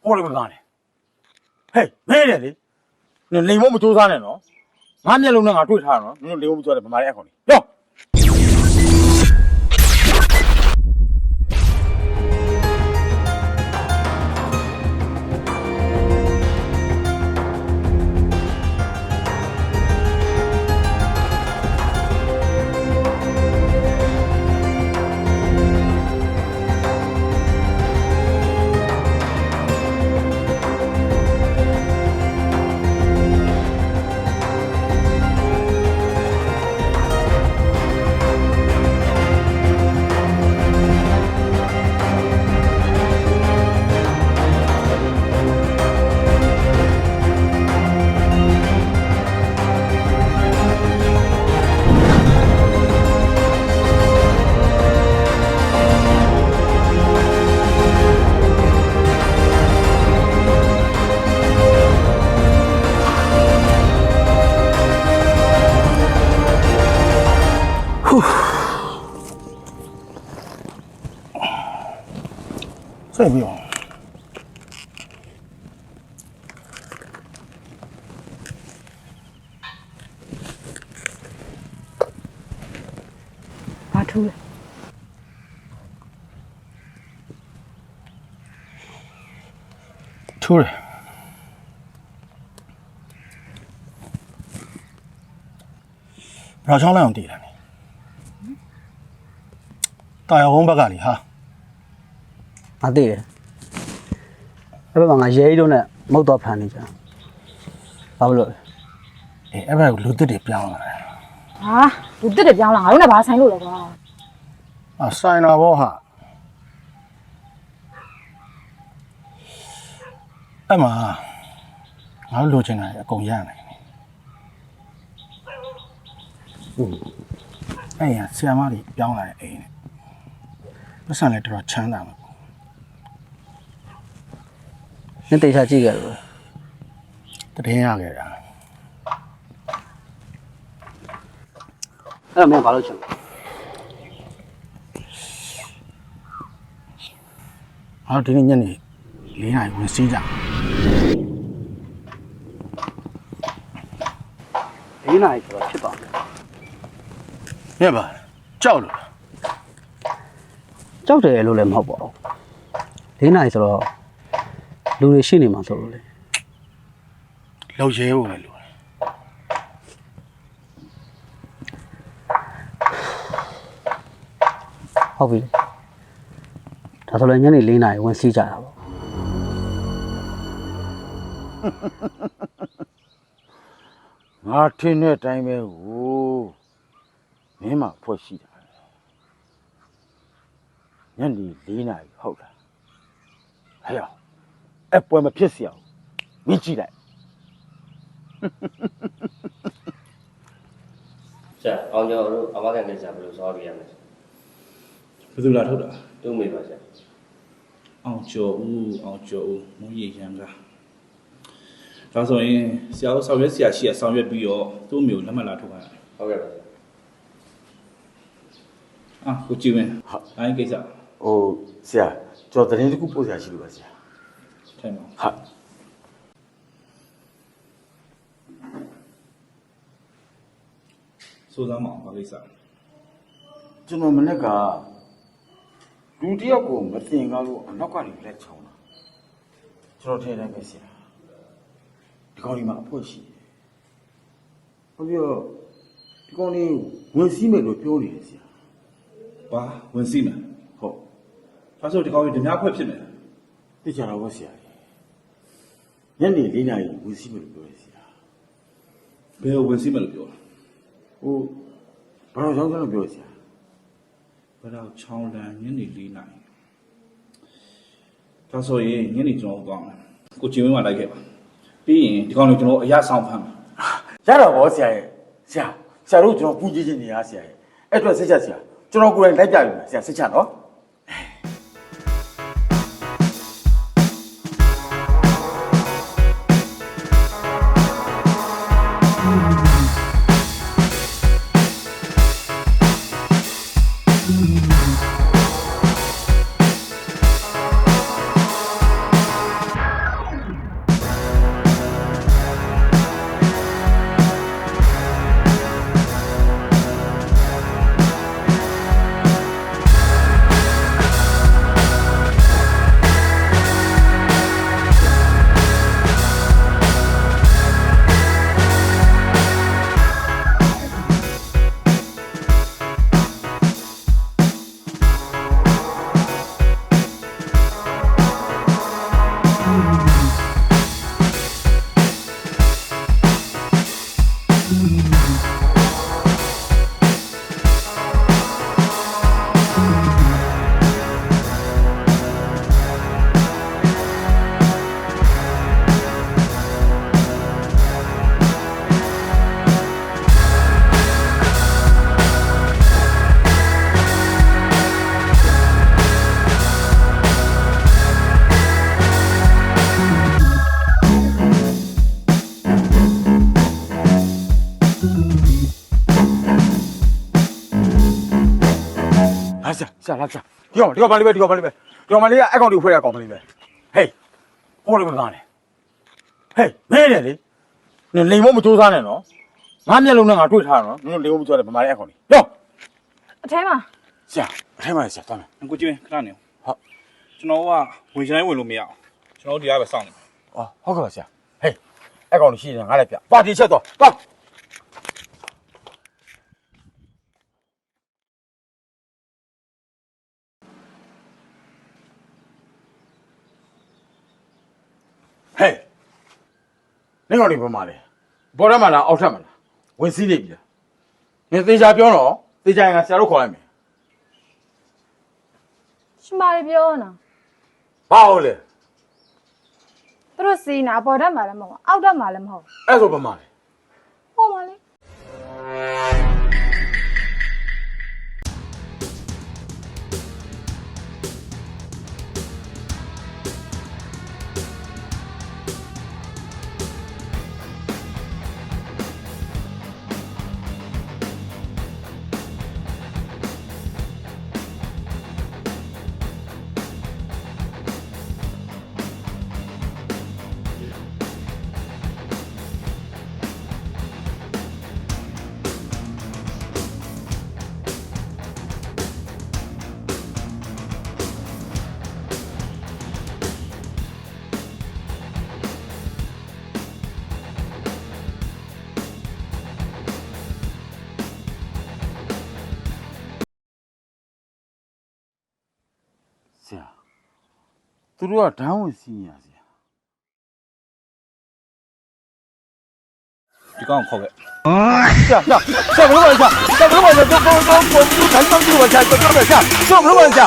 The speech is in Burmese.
ပေါ်လို့မသားနဲ့ဟဲ့မဲတယ်လေလိန်မမစူးစားနဲ့နော်ငါမျက်လုံးနဲ့ငါတွေ့ထားတော့နင်တို့လိန်မစူးစားတယ်ဗမာလေးအခေါ်လေးရောဆက်ပြီးအောင်ဘာထူးလဲထူးတယ်ဘာချောင်းလိုက်အောင်တည်တယ်တာယာဝုန်းဘက်ကလေဟာငါသိတယ်အဲ့ဘက်မှာငါရဲကြီးတို့နဲ့မုတ်တော့ဖန်နေကြဘာလို့လဲအဲ့ဘက်လူတစ်တွေပြောင်းလာတယ်ဟာလူတစ်တွေပြောင်းလာငါတို့နဲ့ဘာဆိုင်လို့လဲကွာဆိုင်နာဘောဟာအဲ့မှာငါတို့လိုချင်တာအကုန်ရနိုင်တယ်အဲ့ရဆရာမတွေပြောင်းလာတဲ့အိမ်နဲ့ပတ်စံလည်းတော်တော်ချမ်းသာမှာနင်တေချာကြည့်ခဲ့လို့တည်ရခဲ့တာအဲ့တော့မင်းဘာလို့ချင်လဲအားဒီနေ့ညနေ4 နာရီဝင်စီးကြ4 နာရီဆိုတော့ဖြစ်ပါမယ်မြတ်ပါကြောက်လို့ကြောက်တယ်လို့လည်းမဟုတ်ပါဘူး4 နာရီဆိုတော့လူတွေရှိနေမှာဆိုလို့လေလောက်ရဲဖို့ပဲလို့ဟုတ်ပြီဒါဆိုလည်းညနေ4 နာရီဝင်စီးကြတာပေါ့ငါထင်းတဲ့အတိုင်းပဲဟိုမင်းမဖွဲ့ရှိတာညနေ4 နာရီဟုတ်လားဟဲ့အပွဲမဖြစ်เสียအောင်မင်းကြည့်လိုက်ဆရာအောင်ကျော်တို့အမကန်ကိစ္စဘယ်လိုဆောက်ပြရမလဲဘယ်သူလာထုတ်တာတူမိပါဆရာအောင်ကျော်ဦးမုံရီရန်ကဒါဆိုရင်ဆရာတို့ဆောင်ရွက်ဆရာရှိရဆောင်ရွက်ပြီးတော့သူ့မျိုးလက်မှတ်လာထုတ်ခိုင်းဟုတ်ကဲ့ပါဆရာကိုကြည့်မယ်ဟုတ်အဲ့ဒီကိစ္စဟိုဆရာကျွန်တော်သတင်းတစ်ခုပို့ဆရာရှိလို့ပါဆရာထိုင်ပါဟုတ်စိုးသားမအောင်ဘာကိစ္စကျွန်တော်မနေ့ကလူတယောက်ကိုမတင်ကားလို့အနောက်ကနေလက်ချောင်းတာကျွန်တော်ထင်တယ်ပဲဆရာဒီကောင်ဒီမှာအဖို့ရှိတယ်ဟုတ်ပြီးတော့ဒီကောင်လေးဝင်စီးမယ်လို့ပြောနေတယ်ဆရာဘာဝင်စီးမယ်ဟုတ်ဒါဆိုဒီကောင်ကြီးဓမြခွက်ဖြစ်မယ်သိကြတော့ဆရာညနေ4 နာရီဝင်စီးမယ်လို့ပြောတယ်ဆရာဘယ်ဝင်စီးမယ်လို့ပြောလဲဟိုဘာလို့ကြောင်းလို့ပြောဆရာဘယ်တော့ချောင်းလန်ညနေ4 နာရီဒါဆိုရင်ညနေကျွန်တော်သွားမယ်ကိုကျင်းဝင်းကလိုက်ခဲ့ပါပြီးရင်ဒီကောင်လေးကျွန်တော်အရဆောင်ဖမ်းမယ်ရတော့ဗောဆရာရဲ့ဆရာတို့ကျွန်တော်ပူကြည့်ချင်နေရဆရာရဲ့အဲ့အတွက်စိတ်ချဆရာကျွန်တော်ကိုယ်တိုင်လိုက်ပြပြီဆရာစိတ်ချနော်来下来下，调班里边，调班里边，爱搞就回来搞班里边。嘿，我这边干嘞。嘿，没得嘞，你领我们做啥呢？喏，俺们路那个对他喏，你领我们做的不买爱搞哩。哟， အထဲမှာ 下，开嘛下，咱们。 ကိုကြည့်ခဏနေ 好， ကျွန်တော်ကဝင်ချိုင်းဝင်လို့မရအောင်ကျွန်တော်ဒီကပဲစောင့်နေ 哦，好个下，嘿，爱搞的西人，俺来表，把地切多，到。嘿，你搞的不嘛嘞？包着嘛啦，熬着嘛啦，温水里边。你在家表了，在家应该下楼考来没？ ရှင်မလေးပြောနော် ဘာဟုတ်လဲ သူတို့စီးနာပေါ်တတ်မှာလည်းမဟုတ်အောက်တတ်မှာလည်းမဟုတ် အဲ့ဆိုဘာမှလဲ ဟောပါလေ ဆရာသူတို့ကဒန်းဝင်စီးနေရဆရာ ဒီကောင်ခေါ်ခဲ့ 下，不用问下，下不用问下，都，咱们就往下，这边下，这不用问下。